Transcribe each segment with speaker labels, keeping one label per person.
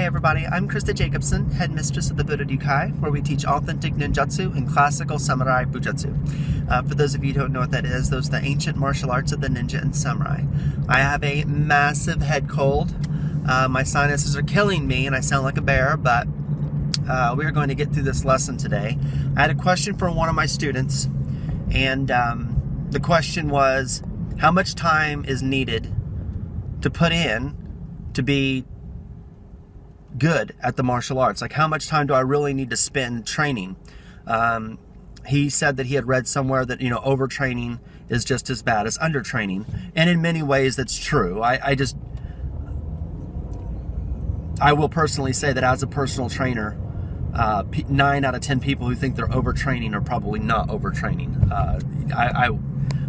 Speaker 1: everybody, I'm Christa Jacobson, headmistress of the Buddha Dukai, where we teach authentic ninjutsu and classical samurai bujutsu. For those of you who don't know what that is, those are the ancient martial arts of the ninja and samurai. I have a massive head cold. My sinuses are killing me and I sound like a bear, but we are going to get through this lesson today. I had a question from one of my students, and the question was, how much time is needed to put in to be good at the martial arts? Like, how much time do I really need to spend training? He said that he had read somewhere that, overtraining is just as bad as undertraining. And in many ways, that's true. I will personally say that as a personal trainer, 9 out of 10 people who think they're overtraining are probably not overtraining.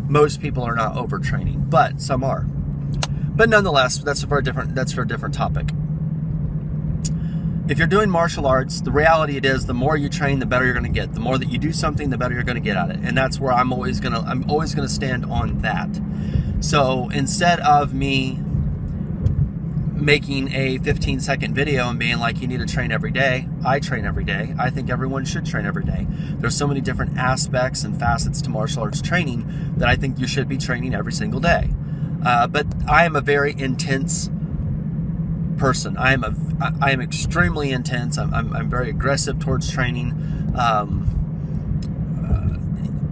Speaker 1: Most people are not overtraining, but some are. But nonetheless, that's for a different topic. If you're doing martial arts, the reality it is, the more you train, the better you're going to get. The more that you do something, the better you're going to get at it. And that's where I'm always going to stand on that. So instead of me making a 15-second video and being like, you need to train every day, I train every day. I think everyone should train every day. There's so many different aspects and facets to martial arts training that I think you should be training every single day. But I am a very intense person. I am extremely intense. I'm very aggressive towards training.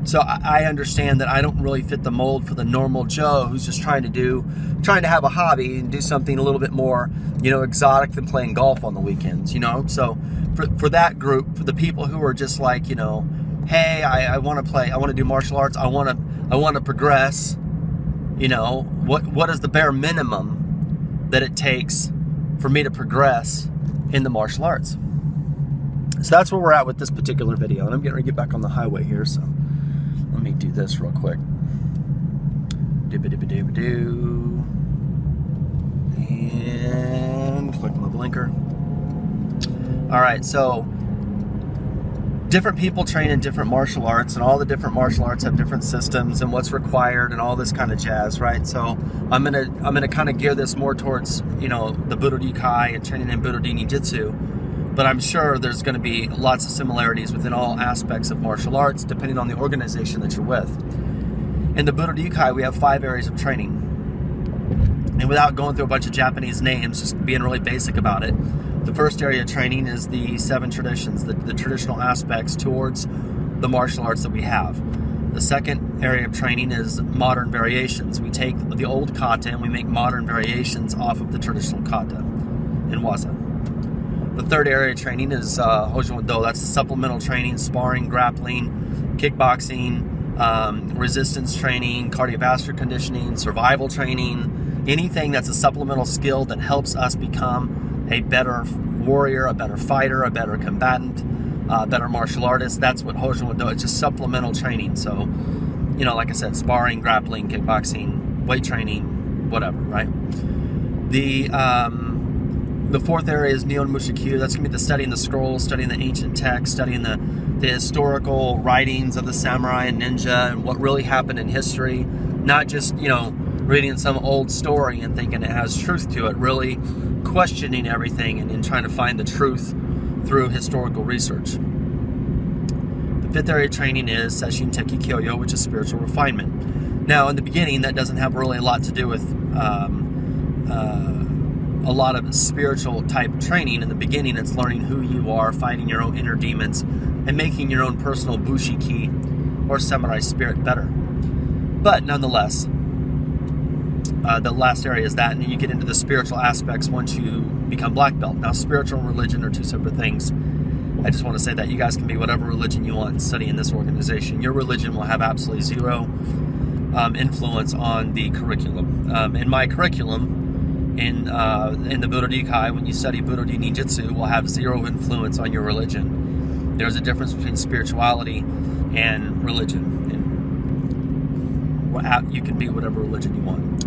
Speaker 1: So I understand that I don't really fit the mold for the normal Joe who's just trying to have a hobby and do something a little bit more, exotic than playing golf on the weekends, So for that group, for the people who are just like, hey, I want to do martial arts. I want to progress. What is the bare minimum that it takes for me to progress in the martial arts? So that's where we're at with this particular video. And I'm getting ready to get back on the highway here, so let me do this real quick. Doo-ba-doo-ba-doo-ba-doo. And click my blinker. All right, so different people train in different martial arts, and all the different martial arts have different systems and what's required and all this kind of jazz, right? So I'm gonna kind of gear this more towards, the Budo Dukai and training in Budo Ninjutsu. But I'm sure there's going to be lots of similarities within all aspects of martial arts, depending on the organization that you're with. In the Budo Dukai, we have 5 areas of training. And without going through a bunch of Japanese names, just being really basic about it, the first area of training is the 7 traditions, the traditional aspects towards the martial arts that we have. The second area of training is modern variations. We take the old kata and we make modern variations off of the traditional kata and waza. The third area of training is Hojo-Do. That's supplemental training, sparring, grappling, kickboxing, resistance training, cardiovascular conditioning, survival training, anything that's a supplemental skill that helps us become a better warrior, a better fighter, a better combatant, a better martial artist. That's what Hojo-Do. It's just supplemental training. So, like I said, sparring, grappling, kickboxing, weight training, whatever, right? The fourth area is Nihon Mushikyu. That's going to be the studying the scrolls, studying the ancient texts, studying the historical writings of the samurai and ninja and what really happened in history. Not just, reading some old story and thinking it has truth to it. Really questioning everything and trying to find the truth through historical research. The fifth area of training is Sesshin Teki Kyoyo, which is spiritual refinement. Now, in the beginning, that doesn't have really a lot to do with a lot of spiritual type training. In the beginning, it's learning who you are, fighting your own inner demons, and making your own personal bushi-ki or samurai spirit better. But nonetheless, the last area is that, and then you get into the spiritual aspects once you become black belt. Now, spiritual and religion are 2 separate things. I just want to say that you guys can be whatever religion you want and study in this organization. Your religion will have absolutely 0 influence on the curriculum. In my curriculum, in the Budo Dukai, when you study Budo Ninjutsu, will have 0 influence on your religion. There's a difference between spirituality and religion. And you can be whatever religion you want.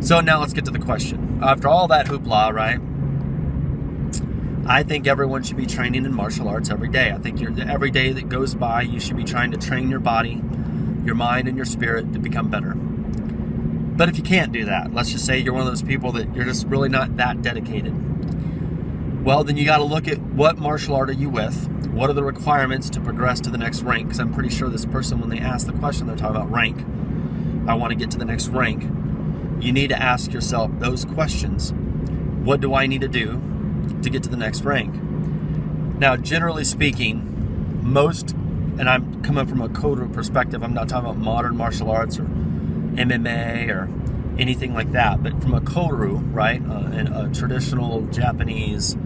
Speaker 1: So now let's get to the question. After all that hoopla, right? I think everyone should be training in martial arts every day. I think every day that goes by, you should be trying to train your body, your mind, and your spirit to become better. But if you can't do that, let's just say you're one of those people that you're just really not that dedicated. Well, then you got to look at what martial art are you with? What are the requirements to progress to the next rank? Because I'm pretty sure this person, when they ask the question, they're talking about rank. I want to get to the next rank. You need to ask yourself those questions. What do I need to do to get to the next rank? Now, generally speaking, most, and I'm coming from a Kodo perspective, I'm not talking about modern martial arts or MMA or anything like that, but from a Kodo, right, and a traditional Japanese,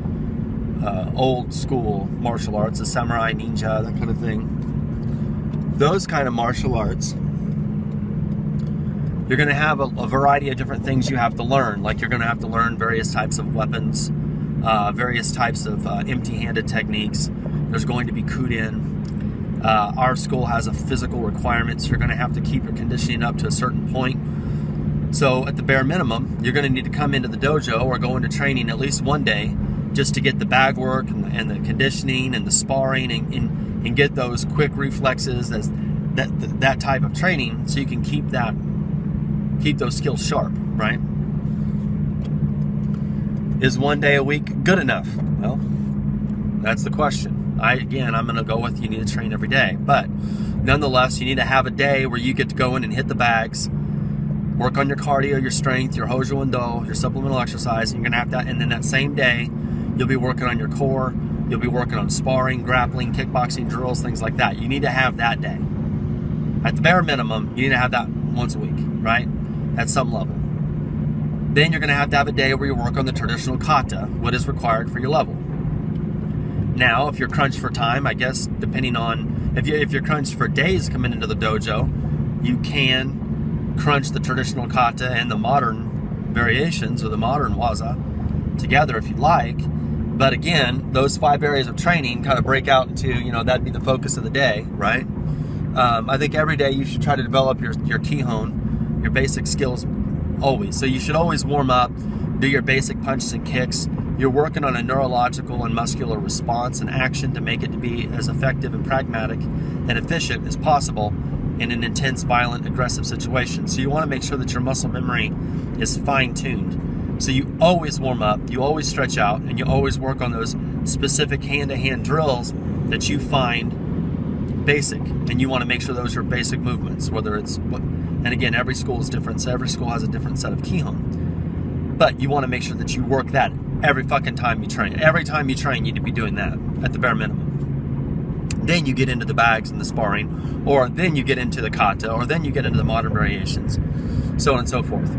Speaker 1: old school martial arts, the samurai, ninja, that kind of thing, those kind of martial arts, you're going to have a variety of different things you have to learn. Like you're going to have to learn various types of weapons, various types of empty-handed techniques. There's going to be kuden. Our school has a physical requirement, so you're going to have to keep your conditioning up to a certain point. So at the bare minimum, you're going to need to come into the dojo or go into training at least one day just to get the bag work and the conditioning and the sparring and get those quick reflexes, that type of training, so you can keep those skills sharp, right? Is one day a week good enough? Well, that's the question. I'm going to go with you need to train every day. But nonetheless, you need to have a day where you get to go in and hit the bags, work on your cardio, your strength, your Hojo and Do, your supplemental exercise, and you're going to have that. And then that same day, you'll be working on your core, you'll be working on sparring, grappling, kickboxing, drills, things like that. You need to have that day. At the bare minimum, you need to have that once a week, right? At some level. Then you're going to have a day where you work on the traditional kata, what is required for your level. Now, if you're crunched for time, I guess, depending on, if you're crunched for days coming into the dojo, you can crunch the traditional kata and the modern variations or the modern waza together if you'd like. But again, those 5 areas of training kind of break out into, that'd be the focus of the day, right? I think every day you should try to develop your kihon, your basic skills always. So you should always warm up, do your basic punches and kicks. You're working on a neurological and muscular response and action to make it to be as effective and pragmatic and efficient as possible in an intense, violent, aggressive situation. So you want to make sure that your muscle memory is fine-tuned. So you always warm up, you always stretch out, and you always work on those specific hand-to-hand drills that you find basic. And you want to make sure those are basic movements, whether it's, and again, every school is different, so every school has a different set of kihon. But you want to make sure that you work that every fucking time you train. Every time you train, you need to be doing that at the bare minimum. Then you get into the bags and the sparring, or then you get into the kata, or then you get into the modern variations, so on and so forth.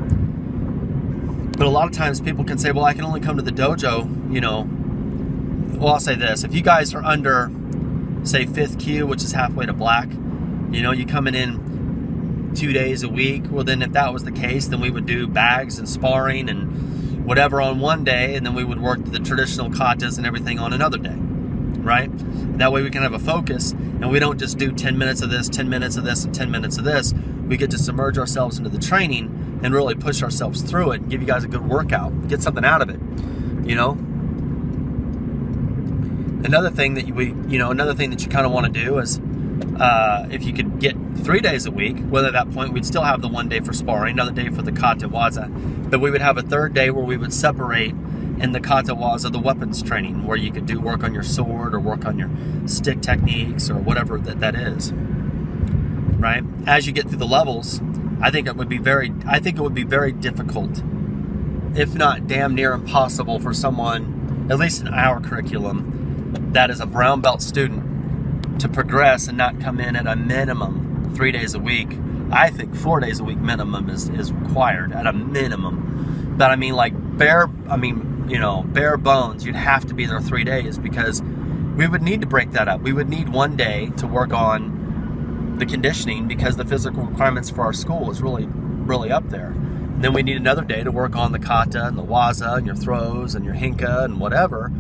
Speaker 1: But a lot of times people can say, well, I can only come to the dojo, Well, I'll say this. If you guys are under, say, 5th kyu, which is halfway to black, you coming in 2 days a week, well, then if that was the case, then we would do bags and sparring and whatever on one day, and then we would work the traditional katas and everything on another day, right? That way we can have a focus, and we don't just do 10 minutes of this, 10 minutes of this, and 10 minutes of this. We get to submerge ourselves into the training and really push ourselves through it and give you guys a good workout, get something out of it, Another thing that you kind of want to do is, if you could get 3 days a week, well, at that point we'd still have the 1 day for sparring, another day for the kata waza, but we would have a 3rd day where we would separate in the kata waza the weapons training, where you could do work on your sword or work on your stick techniques or whatever that is, right? As you get through the levels, I think it would be very difficult, if not damn near impossible, for someone, at least in our curriculum, that is a brown belt student, to progress and not come in at a minimum 3 days a week. I think 4 days a week minimum is required at a minimum. But I mean, like bare bones, you'd have to be there 3 days, because we would need to break that up. We would need 1 day to work on the conditioning, because the physical requirements for our school is really, really up there. And then we need another day to work on the kata and the waza and your throws and your hinka and whatever.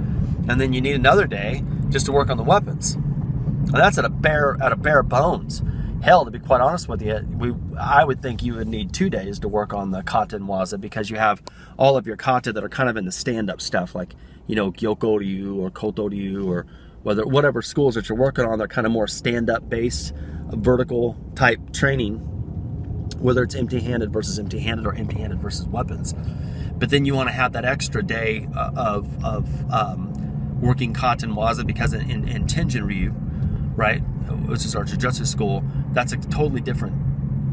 Speaker 1: And then you need another day just to work on the weapons. And that's at a bare bones. Hell, to be quite honest with you, I would think you would need 2 days to work on the kata and waza, because you have all of your kata that are kind of in the stand-up stuff, like, Gyoko-ryu or Koto-ryu, or whatever schools that you're working on, they're kind of more stand-up based, vertical type training, whether it's empty-handed versus empty-handed or empty-handed versus weapons. But then you want to have that extra day of working kata and waza, because in Tenjin-ryu, right, which is our jiu-jitsu school, that's a totally different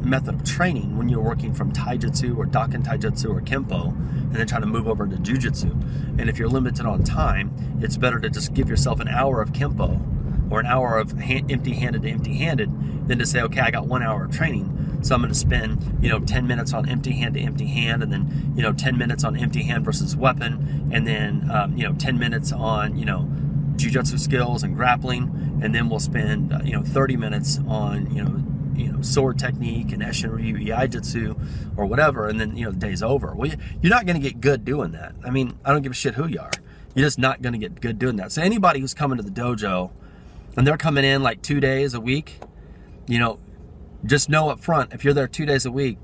Speaker 1: method of training when you're working from taijutsu or daken taijutsu or kempo, and then trying to move over to jujitsu. And if you're limited on time, it's better to just give yourself an hour of kempo or an hour of empty-handed to empty-handed than to say, okay, I got 1 hour of training, so I'm going to spend 10 minutes on empty hand to empty hand, and then 10 minutes on empty hand versus weapon, and then 10 minutes on jiu-jitsu skills and grappling, and then we'll spend 30 minutes on sword technique and Eshin-ryu Iaijutsu or whatever, and then the day's over. Well, you're not going to get good doing that. I mean, I don't give a shit who you are. You're just not going to get good doing that. So anybody who's coming to the dojo and they're coming in like 2 days a week, just know up front, if you're there 2 days a week,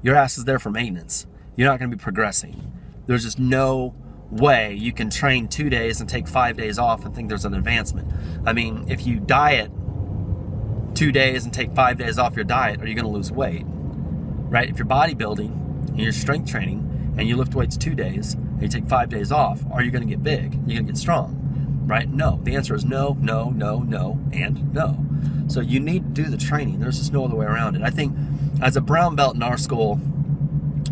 Speaker 1: your ass is there for maintenance. You're not going to be progressing. There's just no way you can train 2 days and take 5 days off and think there's an advancement. I mean, if you diet 2 days and take 5 days off your diet, are you going to lose weight? Right? If you're bodybuilding and you're strength training and you lift weights 2 days and you take 5 days off, are you going to get big? You're going to get strong. Right? No. The answer is no, no, no, no, and no. So you need to do the training. There's just no other way around it. I think as a brown belt in our school,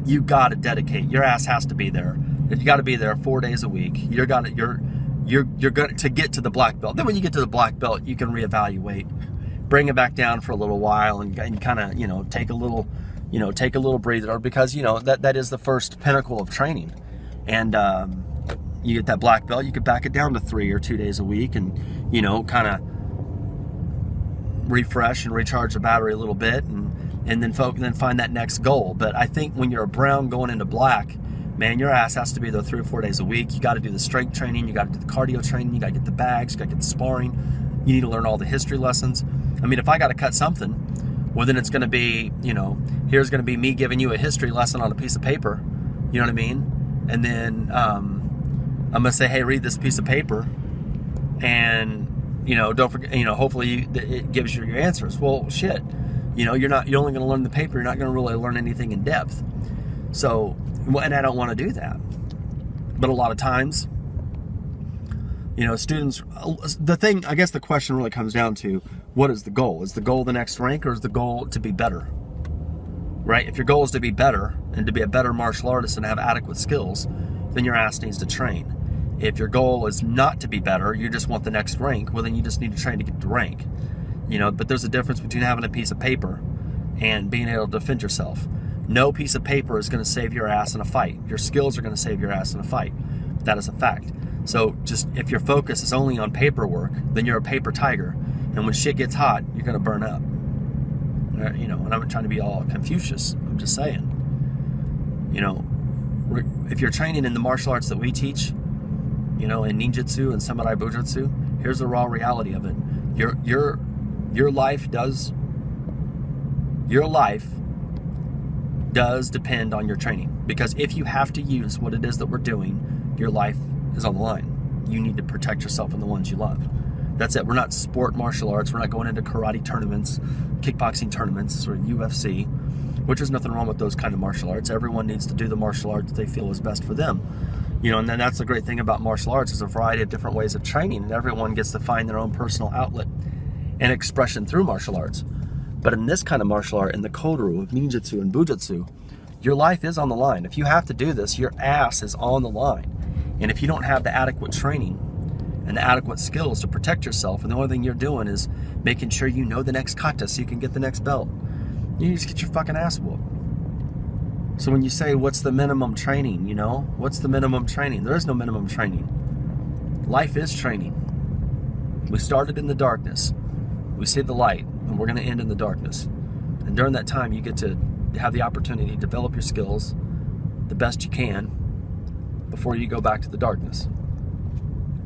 Speaker 1: you got to dedicate. Your ass has to be there. You got to be there 4 days a week. You're going to get to the black belt. Then when you get to the black belt, you can reevaluate, bring it back down for a little while, and kind of take a little breather, because that is the first pinnacle of training. And you get that black belt, you could back it down to 3 or 2 days a week, and kind of refresh and recharge the battery a little bit, and then find that next goal. But I think when you're a brown going into black, man, your ass has to be there 3 or 4 days a week. You got to do the strength training, you got to do the cardio training, you got to get the bags, you got to get the sparring, you need to learn all the history lessons. I mean, if I got to cut something, well, then it's going to be, here's going to be me giving you a history lesson on a piece of paper, you know what I mean? And then I'm going to say, hey, read this piece of paper, and don't forget, hopefully it gives you your answers. Well, shit, you're only going to learn the paper. You're not going to really learn anything in depth. So, and I don't want to do that. But a lot of times, students, I guess the question really comes down to, what is the goal? Is the goal the next rank, or is the goal to be better? Right? If your goal is to be better and to be a better martial artist and have adequate skills, then your ass needs to train. If your goal is not to be better, you just want the next rank, well, then you just need to train to get the rank. But there's a difference between having a piece of paper and being able to defend yourself. No piece of paper is going to save your ass in a fight. Your skills are going to save your ass in a fight. That is a fact. So just if your focus is only on paperwork, then you're a paper tiger. And when shit gets hot, you're going to burn up. And I'm not trying to be all Confucius. I'm just saying. If you're training in the martial arts that we teach, in ninjutsu and samurai bujutsu, here's the raw reality of it. Your life does depend on your training, because if you have to use what it is that we're doing, your life is on the line. You need to protect yourself and the ones you love. That's it. We're not sport martial arts. We're not going into karate tournaments, kickboxing tournaments, or UFC, which is nothing wrong with those kind of martial arts. Everyone needs to do the martial art that they feel is best for them. And then that's the great thing about martial arts, is a variety of different ways of training, and everyone gets to find their own personal outlet and expression through martial arts. But in this kind of martial art, in the kodoru of ninjutsu and bujutsu, your life is on the line. If you have to do this, your ass is on the line. And if you don't have the adequate training and the adequate skills to protect yourself, and the only thing you're doing is making sure you know the next kata so you can get the next belt, you just get your fucking ass whooped. So when you say, what's the minimum training, what's the minimum training? There is no minimum training. Life is training. We started in the darkness. We see the light, and we're going to end in the darkness. And during that time, you get to have the opportunity to develop your skills the best you can before you go back to the darkness.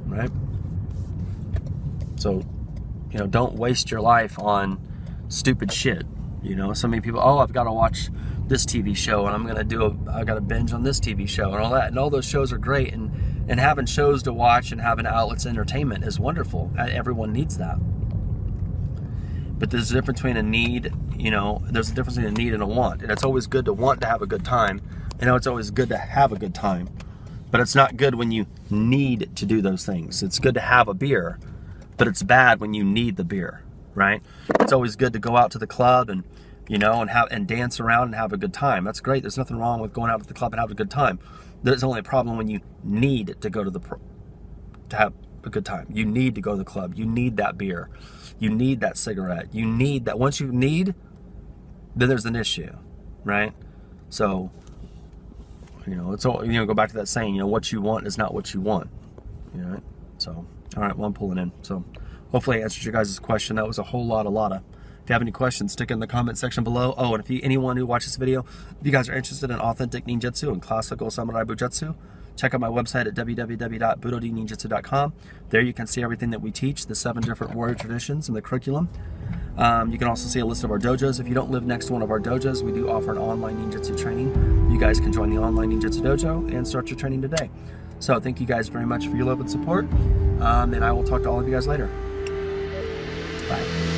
Speaker 1: Right? So, don't waste your life on stupid shit. So many people, I've got to watch this TV show, and I got to binge on this TV show and all that. And all those shows are great, and having shows to watch and having outlets of entertainment is wonderful. Everyone needs that. But there's a difference between a need, there's a difference between a need and a want. And it's always good to want to have a good time, You know, it's always good to have a good time, but it's not good when you need to do those things. It's good to have a beer, but it's bad when you need the beer, right? It's always good to go out to the club and, you know, and dance around and have a good time. That's great. There's nothing wrong with going out to the club and having a good time. There's only a problem when you need to go to to have a good time. You need to go to the club. You need that beer. You need that cigarette. You need that. Once you need, then there's an issue, right? So, you know, it's all, you know, go back to that saying, you know, what you want is not what you want, you know? So, all right, well, I'm pulling in. So hopefully I answered your guys' question. That was a whole lot. If you have any questions, stick in the comment section below. Oh, and anyone who watches this video, if you guys are interested in authentic ninjutsu and classical samurai bujutsu, check out my website at www.budodininjutsu.com. There you can see everything that we teach, the 7 different warrior traditions and the curriculum. You can also see a list of our dojos. If you don't live next to one of our dojos, we do offer an online ninjutsu training. You guys can join the online ninjutsu dojo and start your training today. So thank you guys very much for your love and support, and I will talk to all of you guys later. Bye.